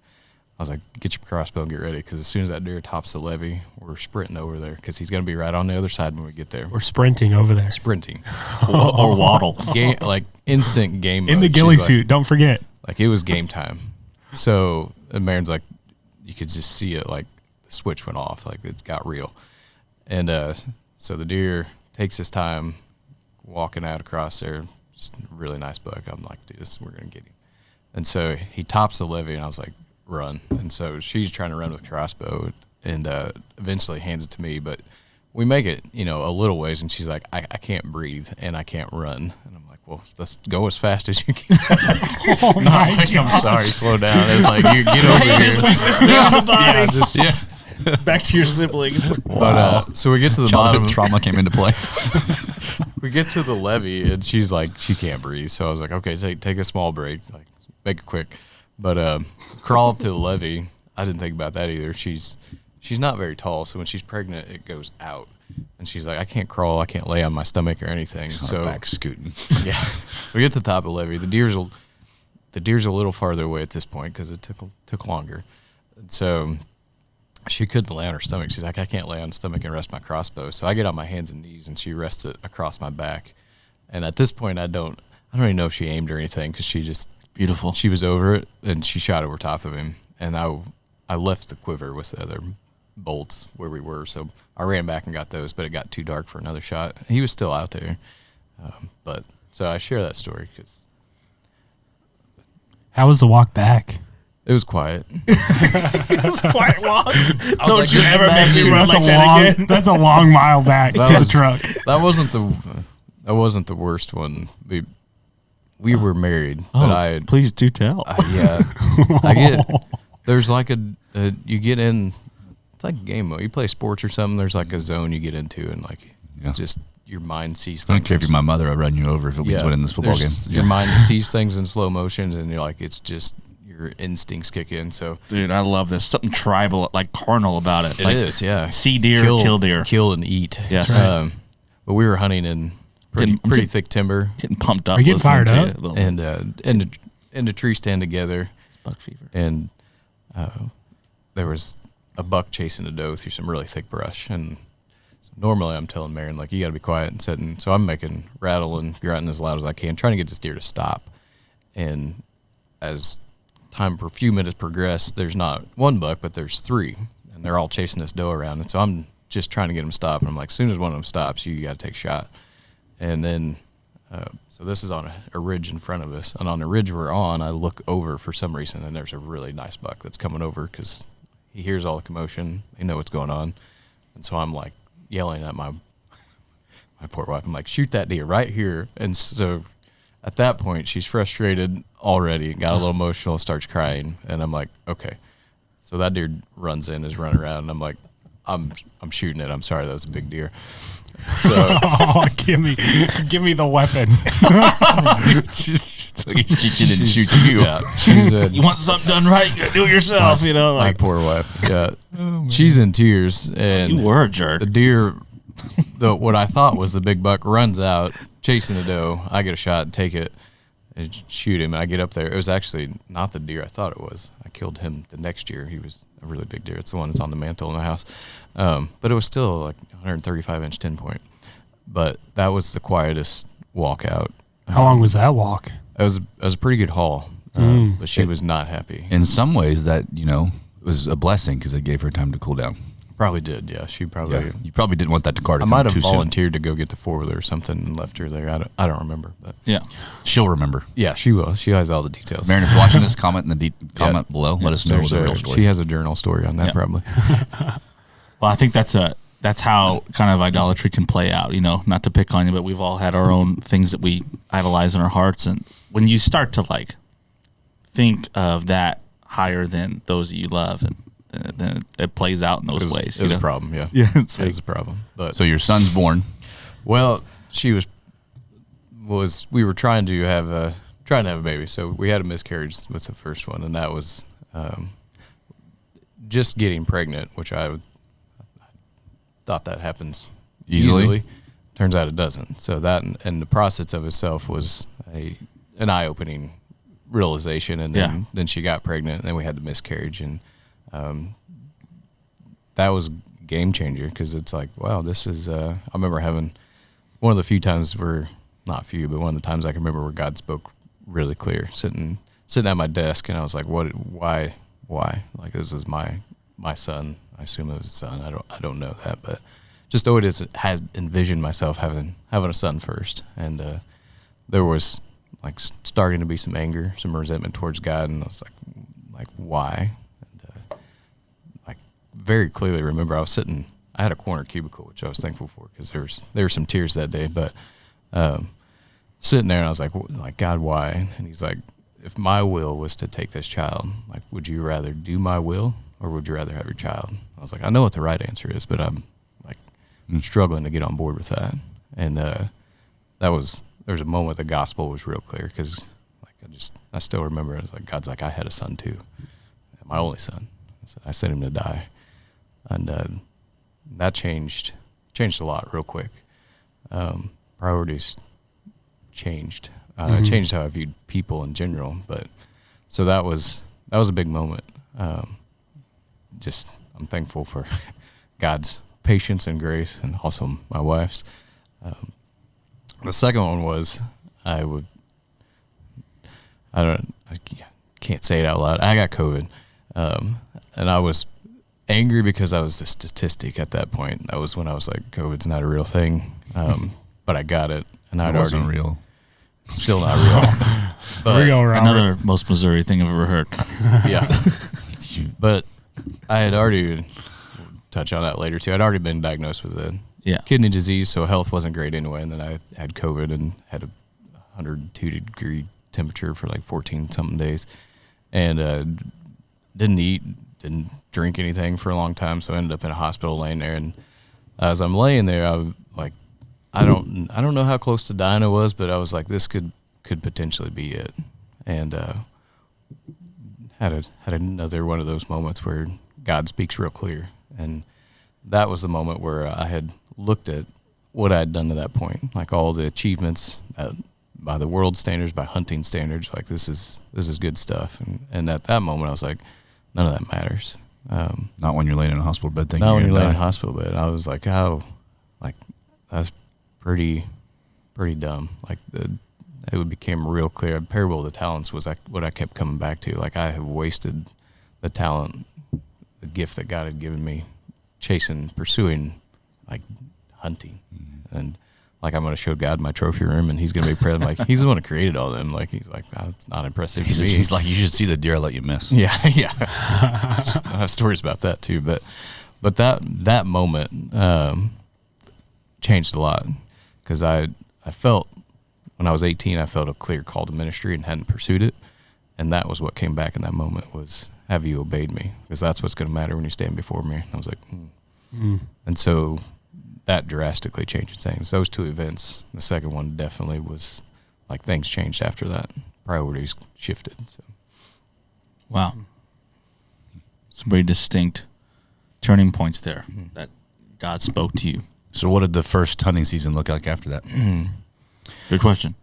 I was like, get your crossbow and get ready because as soon as that deer tops the levee, we're sprinting over there because he's going to be right on the other side when we get there. We're sprinting over there Sprinting. Or waddle. Like instant game in the mode. ghillie She's like- suit. Don't forget. Like it was game time. So Marin's like, you could just see it, like the switch went off, like it's got real. And so the deer takes his time walking out across there. Just a really nice buck. I'm like, dude, we're gonna get him. And so he tops the levee, and I was like, run. And so she's trying to run with a crossbow, and eventually hands it to me. But we make it, a little ways, and she's like, I can't breathe and I can't run. And I'm like, well, let's go as fast as you can. Oh my Like, I'm God. sorry, slow down. It's like, you get over here. Yeah, back to your siblings. But so we get to the bottom. Childhood trauma came into play. We get to the levee, and she's like, she can't breathe. So I was like, okay, take a small break, like make it quick. But crawl up to the levee. I didn't think about that either. She's not very tall, so when she's pregnant, it goes out. And she's like, I can't crawl, I can't lay on my stomach or anything. So back scooting. yeah, we get to the top of the levee. The deer's a little farther away at this point because it took longer. And so she couldn't lay on her stomach. She's like, I can't lay on the stomach and rest my crossbow. So I get on my hands and knees, and she rests it across my back. And at this point, I don't even know if she aimed or anything, because Beautiful. she was over it, and she shot over top of him. And I left the quiver with the other bolts where we were, so I ran back and got those, but it got too dark for another shot. He was still out there. But so I share that story because How was the walk back? it was quiet. It's a quiet walk. Don't like, you just ever make me imagine- run like that again. That's a long mile back to the truck. That wasn't the worst one. We were married, but Please do tell. there's like you get in, it's like a game mode. You play sports or something, there's like a zone you get into, and like just your mind sees things. I don't care if you're my mother, I'll run you over if we win this football game. Your mind sees things in slow motion, and you're like, it's just your instincts kick in. So Dude, I love this. Something tribal, like carnal about it. it Like, is, yeah. see deer, kill deer. Kill and eat. Yes. But we were hunting in pretty thick timber, Getting pumped up. Are you getting listening fired to up? you. and in the tree stand together. Buck fever. And there was a buck chasing a doe through some really thick brush. And so normally I'm telling Marion, like, you got to be quiet and sit. And so I'm making rattle and grunting as loud as I can, trying to get this deer to stop. And as time for a few minutes progressed, there's not one buck, but there's three. And they're all chasing this doe around. And so I'm just trying to get them to stop. And I'm like, as soon as one of them stops, you got to take a shot. And then, so this is on a ridge in front of us. And on the ridge we're on, I look over for some reason, and there's a really nice buck that's coming over because he hears all the commotion. They know what's going on. And so I'm like yelling at my poor wife. I'm like, shoot that deer right here. And so at that point, she's frustrated already, got a little emotional, starts crying. And I'm like, okay. So that deer runs in, is running around, and I'm like, I'm shooting it. I'm sorry, that was a big deer. So Oh, give me the weapon. She didn't shoot you. yeah, she's You want something done right, you gotta do it yourself, you know? my Like, poor wife. Yeah, she's in tears, and you were a jerk. the deer, what I thought was the big buck, runs out chasing the doe. I get a shot, take it, and shoot him. And I get up there. It was actually not the deer I thought it was. I killed him the next year. He was a really big deer. It's the one that's on the mantle in the house. But it was still like 135-inch 10-point. But that was the quietest walkout. How long was that walk? It was a pretty good haul, but she was not happy. In some ways, that was a blessing because it gave her time to cool down. Probably did, yeah. She probably. Yeah. You probably didn't want that car to I come might have too soon. volunteered to go get the four-wheeler or something and left her there. I don't remember, but Yeah. She'll remember. yeah, she will. She has all the details. Marin, if you're watching this, comment in the comment below. Let us know There's the a- real story. She has a journal story on that, Yeah. probably. Well, I think that's how kind of idolatry can play out, not to pick on you, but we've all had our own things that we idolize in our hearts. And when you start to like think of that higher than those that you love, and then it plays out in those ways. It was a problem, yeah. Yeah, it's It was a problem. But So your son's born. well, she was we were trying to have a baby. So we had a miscarriage with the first one, and that was just getting pregnant, which I thought that happens Easily? Turns out it doesn't. So that and the process of itself was an eye-opening realization. And then she got pregnant, and then we had the miscarriage, and that was a game changer because it's like, wow, this is. I remember having one of the few times not few, but one of the times I can remember where God spoke really clear, sitting at my desk, and I was like, why? Like, this was my son. I assume it was a son. I don't know that, but just always had envisioned myself having a son first, and there was like starting to be some anger, some resentment towards God, and I was like why? And, like very clearly remember I I had a corner cubicle, which I was thankful for because there were some tears that day. But sitting there, and I was like, God, why? And he's like, if my will was to take this child, like, would you rather do my will or would you rather have your child? I was like, I know what the right answer is, but I'm like struggling to get on board with that. And there was a moment the gospel was real clear because like I still remember it was like God's like, I had a son too, my only son. I sent him to die, and that changed a lot real quick. Priorities changed. It changed how I viewed people in general. But so that was a big moment. I'm thankful for God's patience and grace, and also my wife's. The second one was I can't say it out loud. I got COVID, and I was angry because I was a statistic at that point. That was when I was like, COVID's not a real thing, but I got it, and I'd wasn't already real. Still not real. But Real, Robert. Another most Missouri thing I've ever heard. yeah. But I had already, touch on that later too, I'd already been diagnosed with a kidney disease, so health wasn't great anyway. And then I had COVID and had a 102-degree temperature for like 14-something days. And didn't eat, didn't drink anything for a long time, so I ended up in a hospital laying there. And as I'm laying there, I was like, I don't know how close to dying I was, but I was like, this could potentially be it. And had another one of those moments where God speaks real clear. And that was the moment where I had looked at what I had done to that point, like all the achievements by the world standards, by hunting standards, like this is good stuff. And at that moment, I was like, none of that matters. Not when you're laying in a hospital bed thinking Not you're when you're gonna laying in a die. hospital bed. I was like, how, like, that's pretty dumb. Like it became real clear. Parable of the talents was like what I kept coming back to. Like I have wasted the talent, the gift that God had given me, pursuing, like hunting, and like I'm going to show God my trophy room, and He's going to be proud. Like He's the one who created all of them. Like He's like, oh, it's not impressive to me. He's like, you should see the deer I let you miss. Yeah. I have stories about that too, but that moment changed a lot because I felt when I was 18, I felt a clear call to ministry and hadn't pursued it, and that was what came back in that moment was, have you obeyed me? Because that's what's going to matter when you stand before me. And I was like, And so that drastically changed things. Those two events. The second one definitely was like things changed after that. Priorities shifted. So. Wow. Some very distinct turning points there that God spoke to you. So what did the first hunting season look like after that? Good question.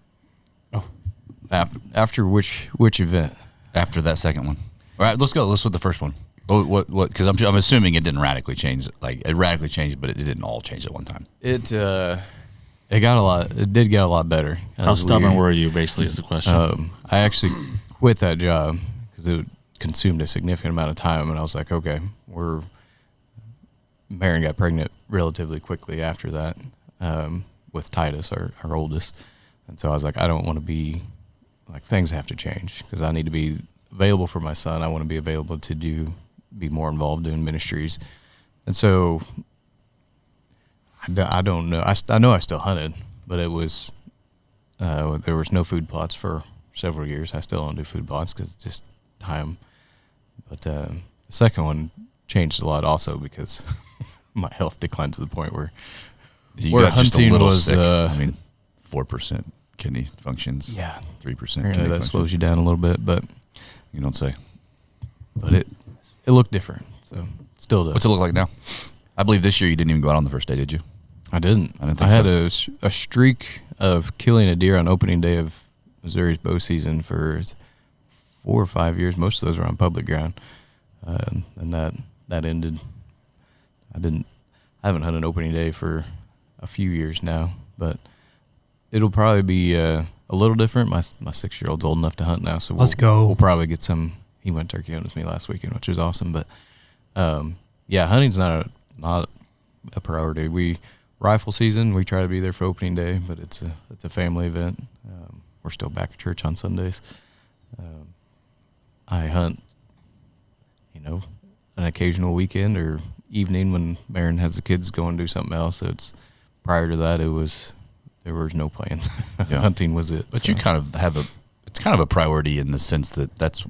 After which event? After that second one. All right, let's go. Let's with the first one. What? Because I'm assuming it didn't radically change. Like it radically changed, but it didn't all change at one time. It did get a lot better. How stubborn were you, basically, is the question. I actually quit that job because it consumed a significant amount of time, and I was like, okay, Marion got pregnant relatively quickly after that with Titus, our oldest. And so I was like, I don't want to be, like, things have to change because I need to be available for my son. I want to be available to be more involved in ministries. And so I don't know. I know I still hunted, but it was, there was no food plots for several years. I still don't do food plots because it's just time. But the second one changed a lot also because my health declined to the point where got just a hunting little was, sick. I mean, 4% kidney functions. Yeah. 3% apparently kidney that functions. slows you down a little bit, but You don't say. it looked different. So still does. What's it look like now? I believe this year you didn't even go out on the first day, did you? I didn't. I didn't think had so. a streak of killing a deer on opening day of Missouri's bow season for 4 or 5 years. Most of those were on public ground, and that ended. I haven't hunted opening day for a few years now, but it'll probably be a little different. My 6-year-old's old enough to hunt now, so Let's go. We'll probably get some. He went turkey hunting with me last weekend, which was awesome. But yeah, hunting's not a priority. We rifle season, we try to be there for opening day, but it's a family event. We're still back at church on Sundays. I hunt, an occasional weekend or evening when Marin has the kids go and do something else. So it's prior to that, there was no plans. Yeah. Hunting was it. But so. you kind of have it's kind of a priority in the sense that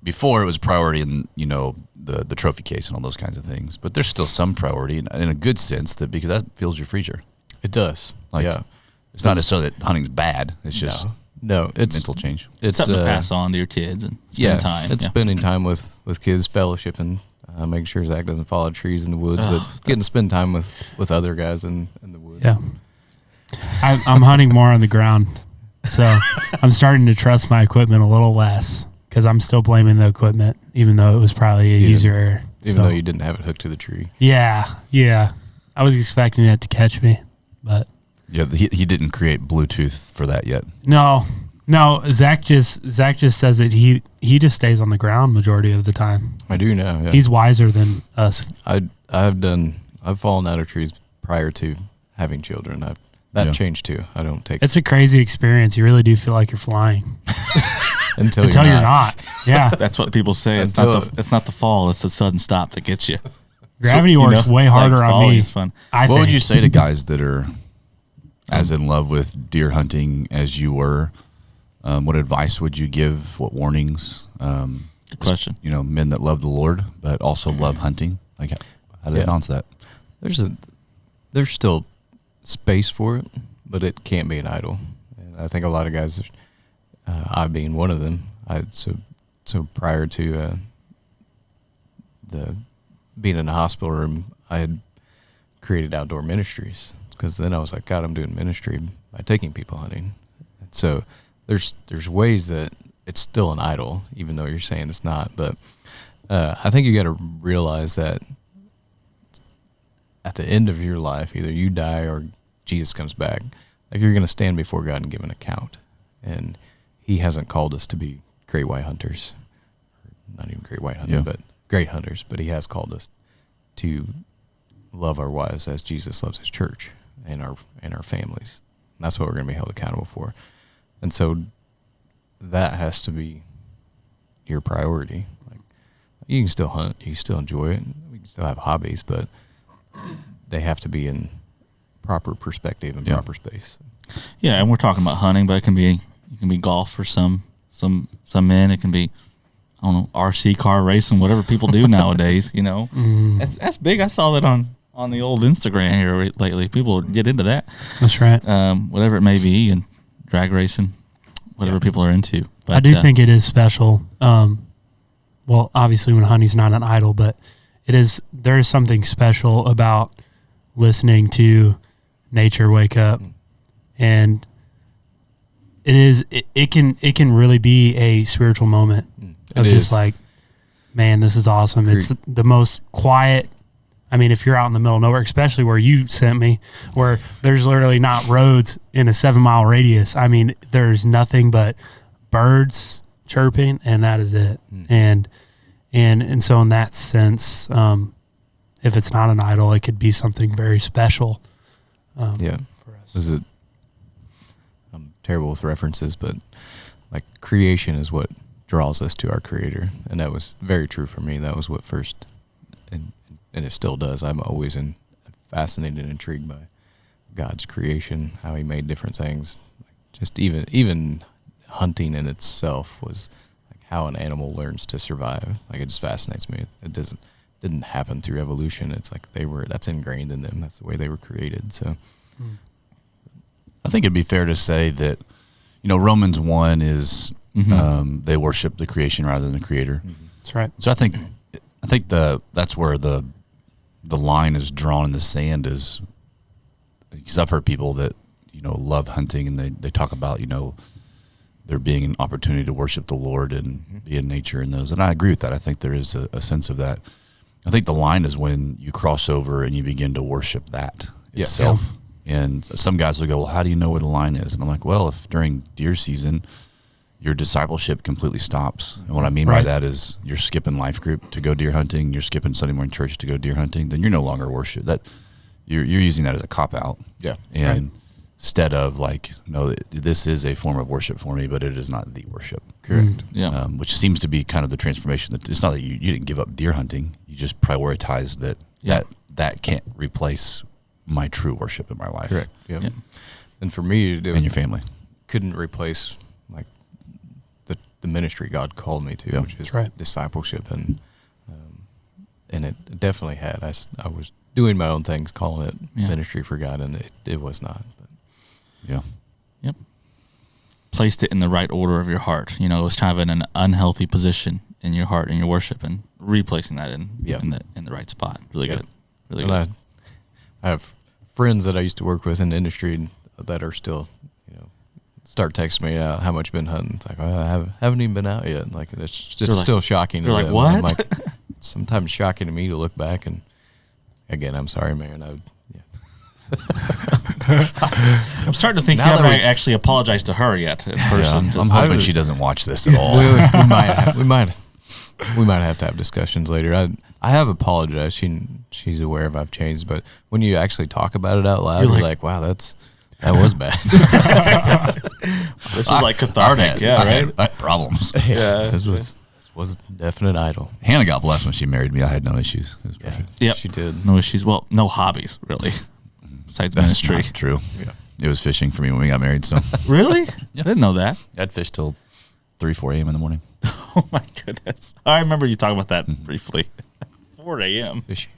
before it was priority in, the trophy case and all those kinds of things, but there's still some priority in a good sense because that fills your freezer. It does. Yeah. It's not necessarily that hunting's bad. It's just no, it's mental change. It's something to pass on to your kids and spend time. It's spending time with kids, fellowshipping, making sure Zach doesn't fall out of trees in the woods, but getting to spend time with other guys in the woods. Yeah. I'm hunting more on the ground, so I'm starting to trust my equipment a little less because I'm still blaming the equipment, even though it was probably a user error. Even though you didn't have it hooked to the tree. Yeah. I was expecting it to catch me, but Yeah, he didn't create Bluetooth for that yet. no. Zach just says that he just stays on the ground majority of the time. I do now. Yeah. He's wiser than us. I've fallen out of trees prior to having children. That changed too. I don't take It's a crazy experience. You really do feel like you're flying until you're not. Yeah. That's what people say. It's not the fall. It's the sudden stop that gets you. Gravity works way harder on me. It's fun. What would you say to guys that are as in love with deer hunting as you were? What advice would you give? What warnings? Good question. Men that love the Lord but also love hunting. Like, how do they balance that? There's still space for it, but it can't be an idol. And I think a lot of guys, I being one of them, so prior to the being in the hospital room, I had created outdoor ministries because then I was like, God, I'm doing ministry by taking people hunting. And so there's ways that it's still an idol, even though you're saying it's not. But I think you got to realize that at the end of your life, either you die or Jesus comes back. Like, you're going to stand before God and give an account. And he hasn't called us to be great white hunters. Not even great white hunters, but great hunters. But he has called us to love our wives as Jesus loves his church and our families. And that's what we're going to be held accountable for. And so that has to be your priority. Like, you can still hunt, you can still enjoy it, we can still have hobbies, but they have to be in proper perspective and proper space. Yeah, and we're talking about hunting, but it can be golf for some men. It can be, I don't know, RC car racing, whatever people do nowadays. That's big. I saw that on the old Instagram here lately. People get into that. That's right. Whatever it may be, and drag racing, whatever people are into. But I do think it is special. Well, obviously when hunting's not an idol, but there is something special about listening to nature wake up, and it can really be a spiritual moment of just like, man, this is awesome. It's the most quiet. I mean, if you're out in the middle of nowhere, especially where you sent me, where there's literally not roads in a 7-mile radius. I mean, there's nothing but birds chirping, and that is it. And so in that sense, if it's not an idol, it could be something very special. For us. I'm terrible with references, but like, creation is what draws us to our Creator, and that was very true for me. That was what first, and it still does. I'm always fascinated and intrigued by God's creation, how he made different things. Just even hunting in itself was like how an animal learns to survive. Like, it just fascinates me. It didn't happen through evolution. It's like that's ingrained in them. That's the way they were created. So I think it'd be fair to say that, Romans 1 is they worship the creation rather than the Creator. That's right. So I think that's where the line is drawn in the sand, is because I've heard people that love hunting, and they talk about there being an opportunity to worship the Lord and be in nature and those, and I agree with that. I think there is a sense of that. I think the line is when you cross over and you begin to worship that itself. And some guys will go, well, how do you know where the line is? And I'm like, well, if during deer season your discipleship completely stops, and what I mean by that is you're skipping life group to go deer hunting, you're skipping Sunday morning church to go deer hunting, then you're no longer worship. That you're using that as a cop out. Yeah. And instead of like, no, this is a form of worship for me, but it is not the worship. Correct. Yeah. Which seems to be kind of the transformation. That it's not that you didn't give up deer hunting, you just prioritized that can't replace my true worship in my life. Correct. Yep. Yeah. And for me, And your family. couldn't replace like the ministry God called me to, Yeah. which is That's right. discipleship, and it definitely had. I was doing my own things, calling it Yeah. ministry for God, and it was not. But Yeah. Yep. Placed it in the right order of your heart. You know, it was kind of in an unhealthy position in your heart and your worship, and replacing that in the right spot. Really Yep. good. Really and good. I have friends that I used to work with in the industry that are still, start texting me how much you've been hunting. It's like, I haven't even been out yet. Like, it's just They're like- still shocking. they're to like, them. what? I'm like, sometimes shocking to me to look back, and again, I'm sorry, man. I'm starting to think Now you that haven't we- actually apologized to her yet in person. I'm hoping she doesn't watch this at all. we might have to have discussions later. I have apologized. She's aware of I've changed, but when you actually talk about it out loud, You're you're like- like, wow, that was bad. This is like cathartic. I had problems. Yeah, this was a definite idol. Hannah got blessed when she married me. I had no issues. It was perfect. Yep. She did. No issues. Well, no hobbies, really, besides That's ministry. not true. Yeah. It was fishing for me when we got married. So Really? I didn't know that. I'd fish till 4 a.m. in the morning. Oh, my goodness. I remember you talking about that briefly. 4 a.m. Fishing.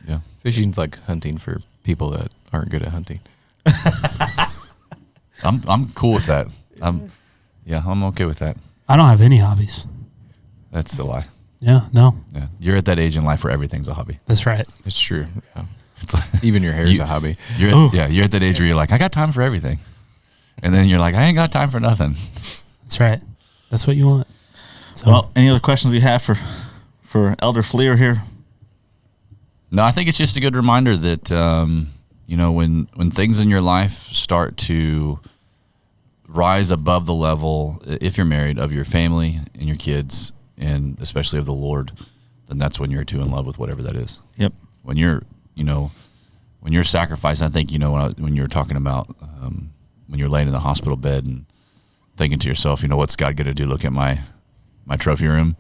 Yeah. Fishing's like hunting for people that aren't good at hunting. I'm cool with that. I'm okay with that. I don't have any hobbies. That's a lie. Yeah, no, Yeah. You're at that age in life where everything's a hobby. that's right. It's true. Yeah. It's like, Even your hair is a hobby. you're at that age where you're like, I got time for everything. And then you're like, I ain't got time for nothing. That's right. That's what you want. So, Well, any other questions we have for Elder Fleer here? No, I think it's just a good reminder that when things in your life start to rise above the level, if you're married, of your family and your kids, and especially of the Lord, then that's when you're too in love with whatever that is. Yep. When you're sacrificing, I think, when you were talking about when you're laying in the hospital bed and thinking to yourself, what's God going to do? Look at my trophy room,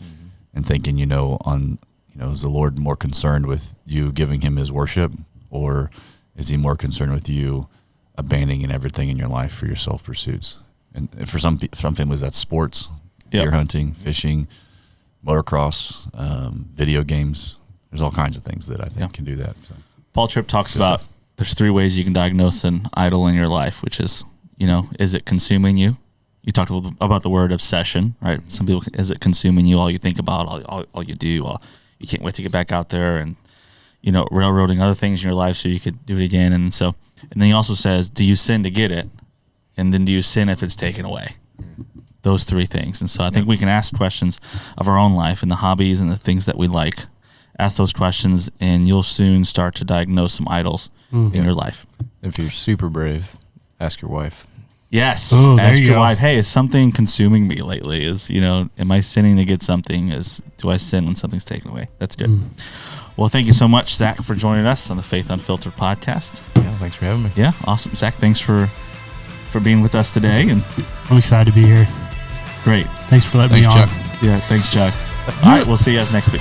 and thinking, is the Lord more concerned with you giving him his worship, or is he more concerned with you abandoning everything in your life for your self pursuits? And for some families, that's sports, deer hunting, fishing, motocross, video games. There's all kinds of things that I think can do that. So. Paul Tripp talks about there's 3 ways you can diagnose an idol in your life, which is, is it consuming you? You talked about the word obsession, right? Some people, is it consuming you? All you think about, all you do, you can't wait to get back out there and, railroading other things in your life so you could do it again. And then he also says, do you sin to get it? And then do you sin if it's taken away? Those 3 things. And so I think we can ask questions of our own life and the hobbies and the things that we like. Ask those questions, and you'll soon start to diagnose some idols in your life. If you're super brave, ask your wife. Yes. Ooh, there Ask you your go. wife, hey, is something consuming me lately? Am I sinning to get something? Do I sin when something's taken away? That's good. Well, thank you so much, Zach, for joining us on the Faith Unfiltered podcast. Yeah, thanks for having me. Yeah, awesome. Zach, thanks for being with us today. And I'm excited to be here. great. Thanks for letting me on. Chuck. Yeah, thanks, Chuck. All right, we'll see you guys next week.